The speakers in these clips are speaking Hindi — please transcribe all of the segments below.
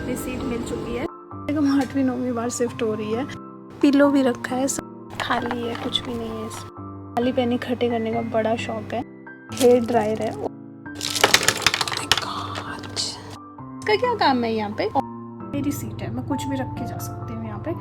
अपनी सीट मिल चुकी है। हम 8वीं 9वीं बार शिफ्ट हो रही है। पिलो भी रखा है, सब खाली है, कुछ भी नहीं है इसमें। खाली पेन इकट्ठे करने का बड़ा शौक है। हेयर ड्रायर है। इसका क्या काम है यहाँ पे? मेरी सीट है, मैं कुछ भी रख के जा सकती हूँ यहाँ पे।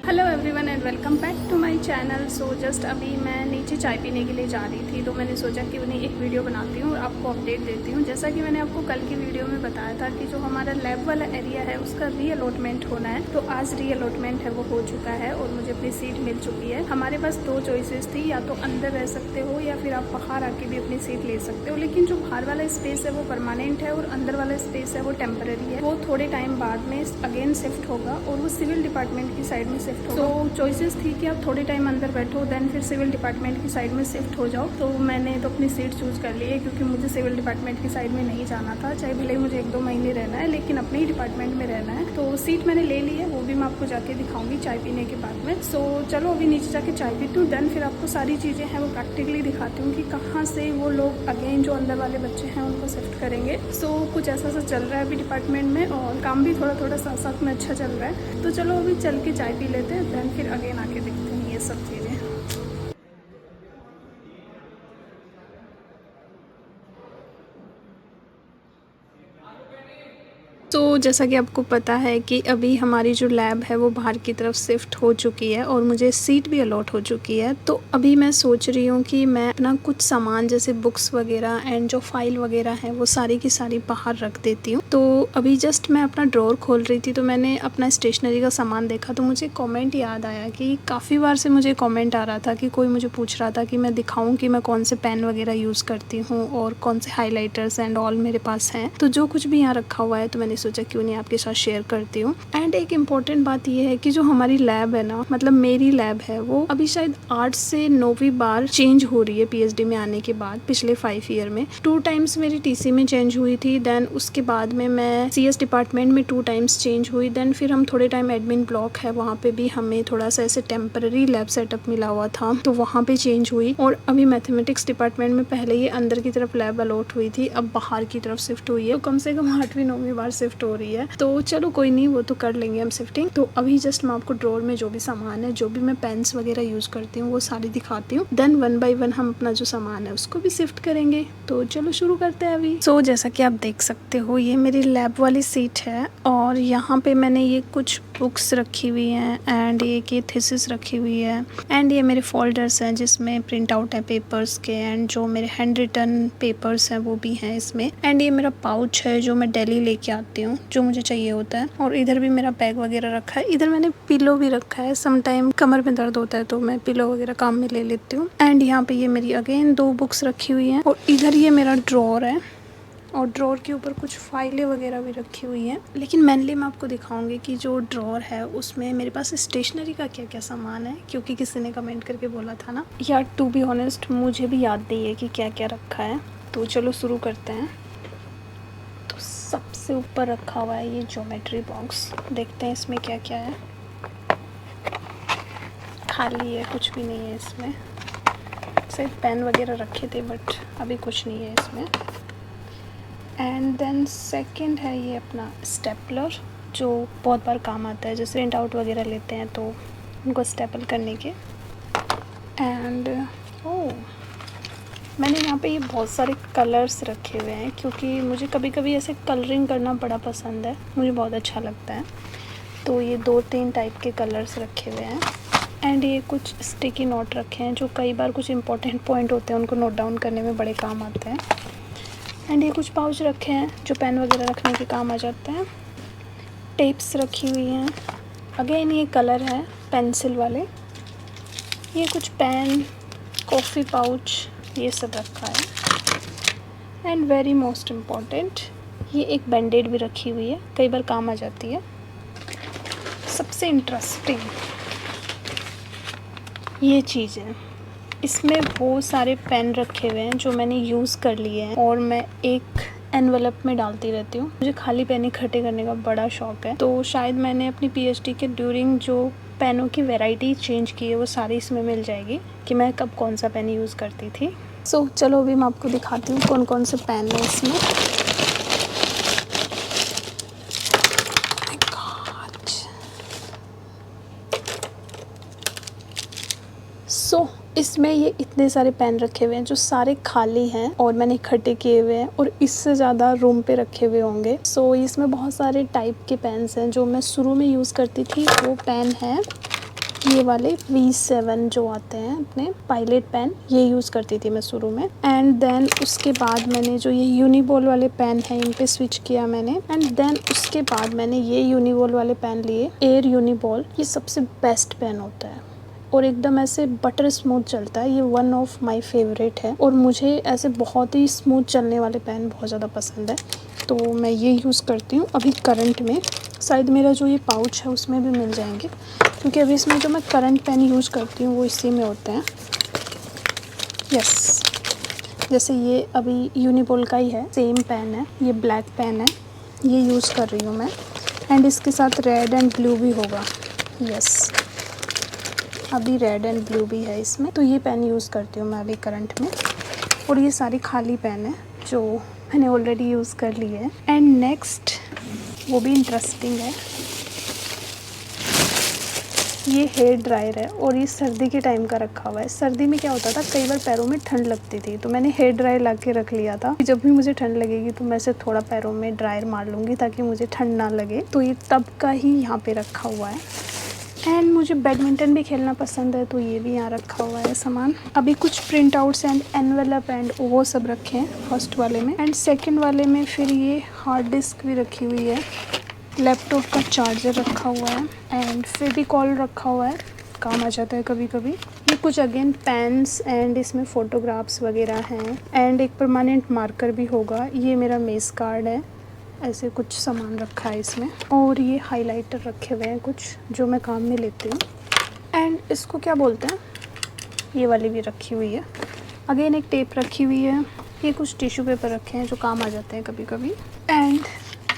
Hello everyone and welcome back to my channel. So just अभी मैं नीचे चाय पीने के लिए जा रही थी, तो मैंने सोचा कि उन्हें एक वीडियो बनाती हूँ और आपको अपडेट देती हूँ। जैसा कि मैंने आपको कल की वीडियो में बताया था कि जो हमारा लैब वाला एरिया है उसका रीअलॉटमेंट होना है, तो आज रीअलॉटमेंट है वो हो चुका है और मुझे अपनी सीट मिल चुकी है। हमारे पास दो चॉइसेस थी, या तो अंदर रह सकते हो या फिर आप बाहर आके भी अपनी सीट ले सकते हो। लेकिन जो बाहर वाला स्पेस है वो परमानेंट है और अंदर वाला स्पेस है वो टेम्पररी है। वो थोड़े टाइम बाद में अगेन शिफ्ट होगा और वो सिविल डिपार्टमेंट की साइड में शिफ्ट होगा। तो चॉइसेस थी कि आप थोड़े टाइम अंदर बैठो देन फिर सिविल डिपार्टमेंट की साइड में शिफ्ट हो जाओ। तो मैंने तो अपनी सीट चूज़ कर ली है, क्योंकि मुझे सिविल डिपार्टमेंट की साइड में नहीं जाना था। चाहे भले ही मुझे 1-2 महीने रहना है, लेकिन अपने ही डिपार्टमेंट में रहना है। तो सीट मैंने ले ली है, वो भी मैं आपको जाके दिखाऊंगी चाय पीने के बाद में। सो चलो अभी नीचे जाके चाय पीती हूँ, देन फिर आपको सारी चीज़ें हैं वो प्रैक्टिकली दिखाती हूँ कि कहाँ से वो लोग अगेन जो अंदर वाले बच्चे हैं उनको शिफ्ट करेंगे। सो कुछ ऐसा सा चल रहा है अभी डिपार्टमेंट में, और काम भी थोड़ा थोड़ा साथ साथ में अच्छा चल रहा है। तो चलो अभी चल के चाय पी लेते हैं, देन फिर अगेन आके देखते हैं ये सब चीज़ें। तो जैसा कि आपको पता है कि अभी हमारी जो लैब है वो बाहर की तरफ शिफ्ट हो चुकी है और मुझे सीट भी अलॉट हो चुकी है। तो अभी मैं सोच रही हूँ कि मैं अपना कुछ सामान जैसे बुक्स वगैरह एंड जो फाइल वगैरह है वो सारी की सारी बाहर रख देती हूँ। तो अभी जस्ट मैं अपना ड्रॉर खोल रही थी, तो मैंने अपना स्टेशनरी का सामान देखा, तो मुझे कॉमेंट याद आया कि काफ़ी बार से मुझे कॉमेंट आ रहा था कि कोई मुझे पूछ रहा था कि मैं दिखाऊँ कि मैं कौन से पेन वगैरह यूज़ करती हूँ और कौन से हाईलाइटर्स एंड ऑल मेरे पास हैं। तो जो कुछ भी यहाँ रखा हुआ है तो मैंने सोचा क्यों नहीं आपके साथ शेयर करती हूँ। एंड एक इम्पॉर्टेंट बात ये है कि जो हमारी लैब है ना, मतलब मेरी लैब है, वो अभी शायद 8 से 9वीं बार चेंज हो रही है पीएचडी में आने के बाद। पिछले 5 ईयर में 2 टाइम्स मेरी टीसी में चेंज हुई थी, देन उसके बाद में मैं सीएस डिपार्टमेंट में 2 टाइम्स चेंज हुई, देन फिर हम थोड़े टाइम एडमिन ब्लॉक है वहाँ पे भी हमें थोड़ा सा ऐसे टेम्पररी लैब सेटअप मिला हुआ था, तो वहाँ पे चेंज हुई। और अभी मैथमेटिक्स डिपार्टमेंट में पहले ये अंदर की तरफ लैब अलॉट हुई थी, अब बाहर की तरफ शिफ्ट हुई है। तो कम से कम 8वीं 9वीं बार शिफ्ट हो रही है। तो चलो कोई नहीं, वो तो कर लेंगे हम शिफ्टिंग। तो अभी जस्ट मैं आपको ड्रॉर में जो भी सामान है, जो भी मैं पेन्स वगैरह यूज़ करती हूँ वो सारी दिखाती हूँ, देन 1 बाय 1 हम अपना जो सामान है उसको भी शिफ्ट करेंगे। तो चलो शुरू करते हैं अभी। सो जैसा कि आप देख सकते हो ये मेरी लैब वाली सीट है और यहाँ पे मैंने ये कुछ बुक्स रखी हुई हैं एंड ये थीसिस रखी हुई है एंड ये मेरे फोल्डर्स हैं जिसमें प्रिंट आउट है पेपर्स के, एंड जो मेरे हैंड रिटन पेपर्स हैं वो भी हैं इसमें। एंड ये मेरा पाउच है जो मैं दिल्ली लेके आती हूँ, जो मुझे चाहिए होता है। और इधर भी मेरा बैग वगैरह रखा है। इधर मैंने पिलो भी रखा है, सम टाइम कमर में दर्द होता है तो मैं पिलो वगैरह काम में ले लेती हूँ। एंड यहाँ पे ये मेरी अगेन 2 बुक्स रखी हुई हैं और इधर ये मेरा ड्रॉर है और ड्रॉर के ऊपर कुछ फाइलें वगैरह भी रखी हुई हैं। लेकिन मेनली मैं आपको दिखाऊंगी कि जो ड्रॉर है उसमें मेरे पास स्टेशनरी का क्या क्या सामान है, क्योंकि किसी ने कमेंट करके बोला था ना यार, टू बी ऑनेस्ट मुझे भी याद नहीं है कि क्या क्या रखा है। तो चलो शुरू करते हैं। तो सबसे ऊपर रखा हुआ है ये ज्योमेट्री बॉक्स, देखते हैं इसमें क्या क्या है। खाली है, कुछ भी नहीं है इसमें। शायद पेन वगैरह रखे थे बट अभी कुछ नहीं है इसमें। एंड देन सेकंड है ये अपना स्टेपलर, जो बहुत बार काम आता है, जैसे प्रिंट आउट वगैरह लेते हैं तो उनको स्टेपल करने के। एंड मैंने यहाँ पे ये बहुत सारे कलर्स रखे हुए हैं, क्योंकि मुझे कभी कभी ऐसे कलरिंग करना बड़ा पसंद है, मुझे बहुत अच्छा लगता है। तो ये 2-3 टाइप के कलर्स रखे हुए हैं। एंड ये कुछ स्टिकी नोट रखे हैं, जो कई बार कुछ इंपॉर्टेंट पॉइंट होते हैं उनको नोट डाउन करने में बड़े काम आते हैं। एंड ये कुछ पाउच रखे हैं जो पेन वगैरह रखने के काम आ जाते हैं। टेप्स रखी हुई हैं। अगेन ये कलर है पेंसिल वाले। ये कुछ पेन, कॉफ़ी पाउच, ये सब रखा है। एंड वेरी मोस्ट इम्पॉर्टेंट, ये एक बैंडेड भी रखी हुई है, कई बार काम आ जाती है। सबसे इंटरेस्टिंग ये चीज़ है, इसमें वो सारे पेन रखे हुए हैं जो मैंने यूज़ कर लिए हैं और मैं एक एनवेलप में डालती रहती हूँ। मुझे खाली पेन इकट्ठे करने का बड़ा शौक है, तो शायद मैंने अपनी पीएचडी के ड्यूरिंग जो पेनों की वैरायटी चेंज की है वो सारी इसमें मिल जाएगी कि मैं कब कौन सा पेन यूज़ करती थी। सो चलो अभी मैं आपको दिखाती हूँ कौन कौन से पेन है इसमें। सो इसमें ये इतने सारे पेन रखे हुए हैं जो सारे खाली हैं और मैंने इकट्ठे किए हुए हैं और इससे ज़्यादा रूम पे रखे हुए होंगे। सो इसमें बहुत सारे टाइप के पेन्स हैं। जो मैं शुरू में यूज़ करती थी वो पेन है ये वाले V7 जो आते हैं अपने पायलट पेन, ये यूज़ करती थी मैं शुरू में। एंड देन उसके बाद मैंने जो ये यूनिबॉल वाले पेन हैं इन पे स्विच किया मैंने। एंड देन उसके बाद मैंने ये यूनिबॉल वाले पेन लिए, एयर यूनिबॉल। ये सबसे बेस्ट पेन होता है और एकदम ऐसे बटर स्मूथ चलता है। ये वन ऑफ माय फेवरेट है और मुझे ऐसे बहुत ही स्मूथ चलने वाले पेन बहुत ज़्यादा पसंद है, तो मैं ये यूज़ करती हूँ अभी करंट में। शायद मेरा जो ये पाउच है उसमें भी मिल जाएंगे, क्योंकि अभी इसमें जो मैं करंट पेन यूज़ करती हूँ वो इसी में होते हैं। यस, जैसे ये अभी यूनिबॉल का ही है, सेम पेन है, ये ब्लैक पेन है, ये यूज़ कर रही हूँ मैं। एंड इसके साथ रेड एंड ब्लू भी होगा। यस, अभी रेड एंड ब्लू भी है इसमें, तो ये पेन यूज़ करती हूँ मैं अभी करंट में। और ये सारी खाली पेन है जो मैंने ऑलरेडी यूज़ कर ली है। एंड नेक्स्ट वो भी इंटरेस्टिंग है, ये हेयर ड्रायर है और ये सर्दी के टाइम का रखा हुआ है। सर्दी में क्या होता था, कई बार पैरों में ठंड लगती थी, तो मैंने हेयर ड्रायर ला के रख लिया था। जब भी मुझे ठंड लगेगी तो मैं से थोड़ा पैरों में ड्रायर मार लूँगी ताकि मुझे ठंड ना लगे, तो ये तब का ही यहाँ पे रखा हुआ है। एंड मुझे बैडमिंटन भी खेलना पसंद है, तो ये भी यहाँ रखा हुआ है सामान। अभी कुछ print outs and envelope and वो सब रखे हैं फर्स्ट वाले में। एंड सेकंड वाले में फिर ये हार्ड डिस्क भी रखी हुई है, लैपटॉप का चार्जर रखा हुआ है एंड फेविकॉल रखा हुआ है, काम आ जाता है कभी कभी। ये कुछ अगेन पेन्स एंड इसमें फ़ोटोग्राफ्स वगैरह हैं एंड एक परमानेंट मार्कर भी होगा। ये मेरा मेस कार्ड है, ऐसे कुछ सामान रखा है इसमें। और ये हाइलाइटर रखे हुए हैं कुछ जो मैं काम में लेती हूँ। एंड इसको क्या बोलते हैं, ये वाली भी रखी हुई है। अगेन एक टेप रखी हुई है। ये कुछ टिश्यू पेपर रखे हैं जो काम आ जाते हैं कभी कभी। एंड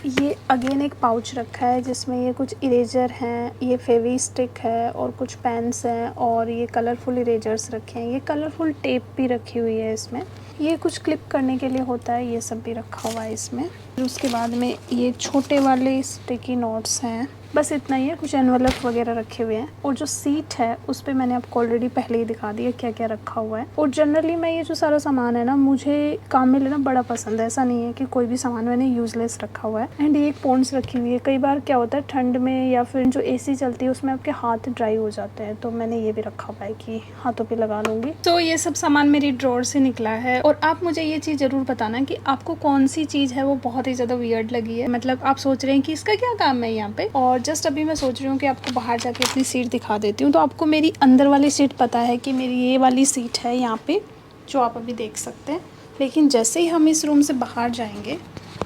ये अगेन एक पाउच रखा है जिसमें ये कुछ इरेजर हैं, ये फेवी स्टिक है और कुछ पेन्स हैं और ये कलरफुल इरेजर्स रखे हैं। ये कलरफुल टेप भी रखी हुई है इसमें। ये कुछ क्लिप करने के लिए होता है, ये सब भी रखा हुआ है इसमें। फिर उसके बाद में ये छोटे वाले स्टिकी नोट्स हैं, बस इतना ही है। कुछ एनवेलप वगैरह रखे हुए हैं और जो सीट है उस पर मैंने आपको ऑलरेडी पहले ही दिखा दिया क्या क्या रखा हुआ है। और जनरली मैं ये जो सारा सामान है ना, मुझे काम में लेना बड़ा पसंद है। ऐसा नहीं है कि कोई भी सामान मैंने यूजलेस रखा हुआ है। एंड ये एक पॉन्ड्स रखी हुई है। कई बार क्या होता है ठंड में या फिर जो AC चलती है उसमें आपके हाथ ड्राई हो जाते हैं, तो मैंने ये भी रखा हुआ है कि हाथों पर लगा लूँगी। तो ये सब सामान मेरी ड्रॉर से निकला है। और आप मुझे ये चीज़ ज़रूर बताना कि आपको कौन सी चीज़ है वो बहुत ही ज़्यादा वियर्ड लगी है। मतलब आप सोच रहे हैं कि इसका क्या काम है यहाँ पे। और जस्ट अभी मैं सोच रही हूँ कि आपको बाहर जाके अपनी सीट दिखा देती हूँ। तो आपको मेरी अंदर वाली सीट पता है कि मेरी ये वाली सीट है यहाँ पे, जो आप अभी देख सकते हैं। लेकिन जैसे ही हम इस रूम से बाहर जाएंगे,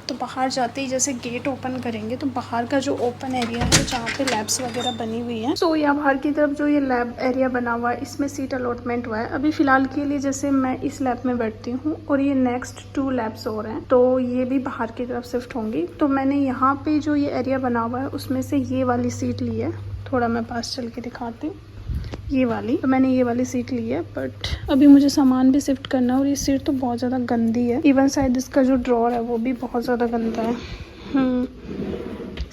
तो बाहर जाते ही जैसे गेट ओपन करेंगे तो बाहर का जो ओपन एरिया है जहाँ पे लैब्स वगैरह बनी हुई हैं, तो यहाँ बाहर की तरफ जो ये लैब एरिया बना हुआ है इसमें सीट अलॉटमेंट हुआ है। अभी फ़िलहाल के लिए जैसे मैं इस लैब में बैठती हूँ और ये नेक्स्ट 2 लैब्स और हैं, तो ये भी बाहर की तरफ शिफ्ट होंगी। तो मैंने यहाँ पे जो ये एरिया बना हुआ है उसमें से ये वाली सीट ली है। थोड़ा मैं पास चल के दिखाती हूँ, ये वाली। तो मैंने ये वाली सीट ली है, बट अभी मुझे सामान भी शिफ्ट करना है और ये सीट तो बहुत ज़्यादा गंदी है। इवन शायद इसका जो ड्रॉर है वो भी बहुत ज़्यादा गंदा है।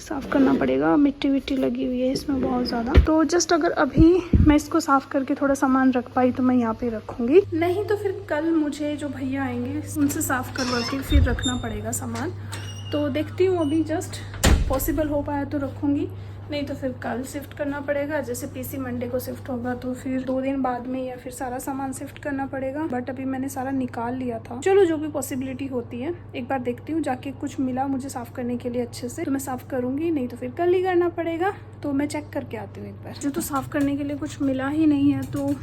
साफ़ करना पड़ेगा, मिट्टी विट्टी लगी हुई है इसमें बहुत ज़्यादा। तो जस्ट अगर अभी मैं इसको साफ़ करके थोड़ा सामान रख पाई तो मैं यहाँ पे रखूँगी, नहीं तो फिर कल मुझे जो भैया आएंगे उनसे साफ़ करवा के फिर रखना पड़ेगा सामान। तो देखती हूँ, अभी जस्ट पॉसिबल हो पाया तो रखूँगी, नहीं तो फिर कल शिफ्ट करना पड़ेगा। जैसे PC मंडे को शिफ्ट होगा तो फिर 2 दिन बाद में या फिर सारा सामान शिफ्ट करना पड़ेगा। बट अभी मैंने सारा निकाल लिया था। चलो जो भी पॉसिबिलिटी होती है एक बार देखती हूँ, जाके कुछ मिला मुझे साफ़ करने के लिए अच्छे से तो मैं साफ़ करूँगी, नहीं तो फिर कल ही करना पड़ेगा। तो मैं चेक करके आती हूँ एक बार। जो तो साफ़ करने के लिए कुछ मिला ही नहीं है, तो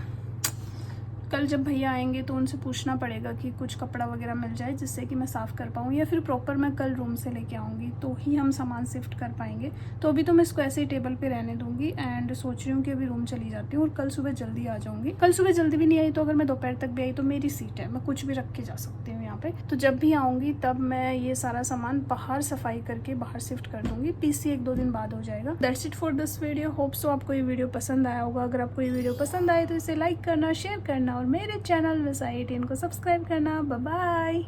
कल जब भैया आएंगे तो उनसे पूछना पड़ेगा कि कुछ कपड़ा वगैरह मिल जाए जिससे कि मैं साफ़ कर पाऊँ, या फिर प्रॉपर मैं कल रूम से लेके आऊँगी तो ही हम सामान शिफ्ट कर पाएंगे। तो अभी तो मैं इसको ऐसे ही टेबल पे रहने दूँगी एंड सोच रही हूँ कि अभी रूम चली जाती हूँ और कल सुबह जल्दी आ जाऊँगी। कल सुबह जल्दी भी नहीं आई तो अगर मैं दोपहर तक भी आई तो मेरी सीट है, मैं कुछ भी रख के जा सकती हूँ यहाँ यहाँ पे। तो जब भी आऊँगी तब मैं ये सारा सामान बाहर सफाई करके बाहर शिफ्ट कर दूँगी। पीसी 1-2 दिन बाद हो जाएगा। That's it for this video. Hope so आपको ये वीडियो पसंद आया होगा। अगर आपको ये वीडियो पसंद आए तो इसे लाइक करना, शेयर करना और मेरे चैनल मिस आई 18 को सब्सक्राइब करना। Bye bye.